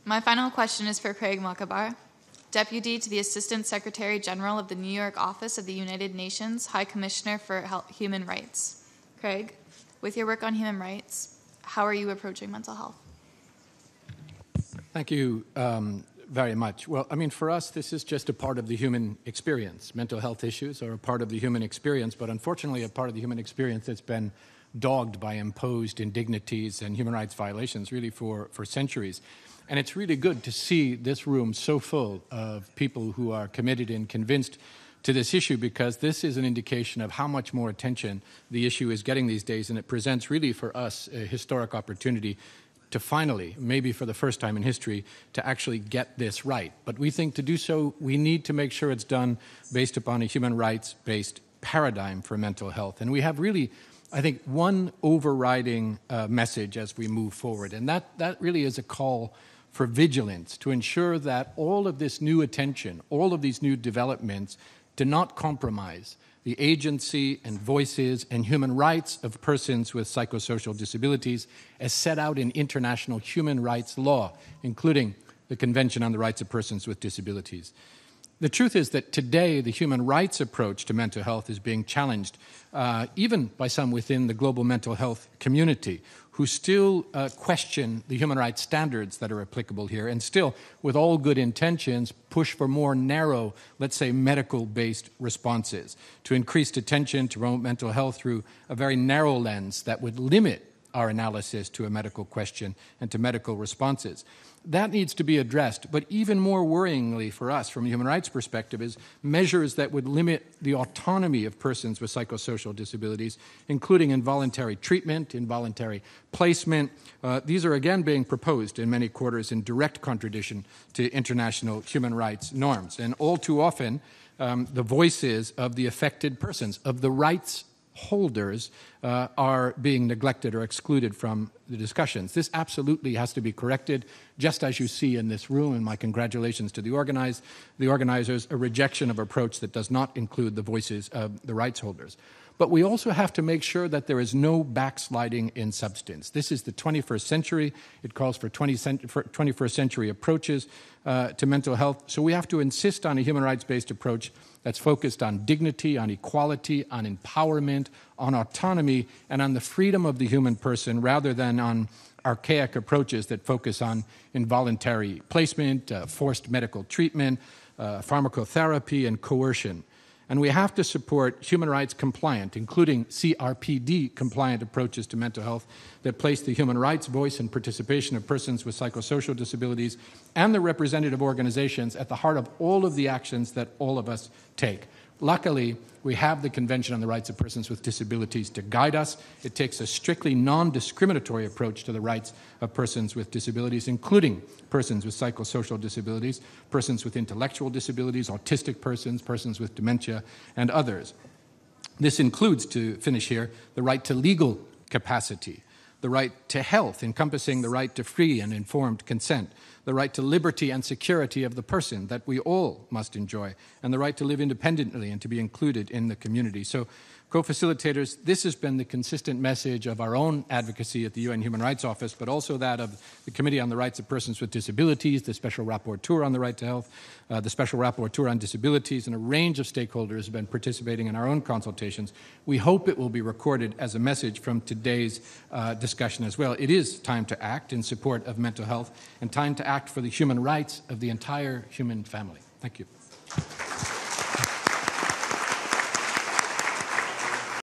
My final question is for Craig Mokhiber, Deputy to the Assistant Secretary General of the New York Office of the United Nations High Commissioner for Human Rights. Craig, with your work on human rights, how are you approaching mental health? Thank you very much. Well, I mean, for us, this is just a part of the human experience. Mental health issues are a part of the human experience, but unfortunately a part of the human experience that's been dogged by imposed indignities and human rights violations really for centuries. And it's really good to see this room so full of people who are committed and convinced to this issue, because this is an indication of how much more attention the issue is getting these days, and it presents really for us a historic opportunity to finally, maybe for the first time in history, to actually get this right. But we think to do so, we need to make sure it's done based upon a human rights-based paradigm for mental health. And we have really, I think, one overriding message as we move forward, and that really is a call for vigilance to ensure that all of this new attention, all of these new developments do not compromise the agency and voices and human rights of persons with psychosocial disabilities as set out in international human rights law, including the Convention on the Rights of Persons with Disabilities. The truth is that today the human rights approach to mental health is being challenged, even by some within the global mental health community, who still question the human rights standards that are applicable here, and still, with all good intentions, push for more narrow, let's say, medical-based responses, to increased attention to promote mental health through a very narrow lens that would limit our analysis to a medical question and to medical responses. That needs to be addressed, but even more worryingly for us from a human rights perspective is measures that would limit the autonomy of persons with psychosocial disabilities, including involuntary treatment, involuntary placement. These are again being proposed in many quarters in direct contradiction to international human rights norms. And all too often, the voices of the affected persons, of the rights holders, are being neglected or excluded from the discussions. This absolutely has to be corrected, just as you see in this room, and my congratulations to the organizers, a rejection of approach that does not include the voices of the rights holders. But we also have to make sure that there is no backsliding in substance. This is the 21st century. It calls for 21st century approaches to mental health. So we have to insist on a human rights-based approach that's focused on dignity, on equality, on empowerment, on autonomy, and on the freedom of the human person, rather than on archaic approaches that focus on involuntary placement, forced medical treatment, pharmacotherapy, and coercion. And we have to support human rights compliant, including CRPD compliant approaches to mental health that place the human rights voice and participation of persons with psychosocial disabilities and the representative organizations at the heart of all of the actions that all of us take. Luckily, we have the Convention on the Rights of Persons with Disabilities to guide us. It takes a strictly non-discriminatory approach to the rights of persons with disabilities, including persons with psychosocial disabilities, persons with intellectual disabilities, autistic persons, persons with dementia, and others. This includes, to finish here, the right to legal capacity, the right to health, encompassing the right to free and informed consent, the right to liberty and security of the person that we all must enjoy, and the right to live independently and to be included in the community. So, co-facilitators, this has been the consistent message of our own advocacy at the UN Human Rights Office, but also that of the Committee on the Rights of Persons with Disabilities, the Special Rapporteur on the Right to Health, the Special Rapporteur on Disabilities, and a range of stakeholders have been participating in our own consultations. We hope it will be recorded as a message from today's discussion as well. It is time to act in support of mental health and time to act for the human rights of the entire human family. Thank you.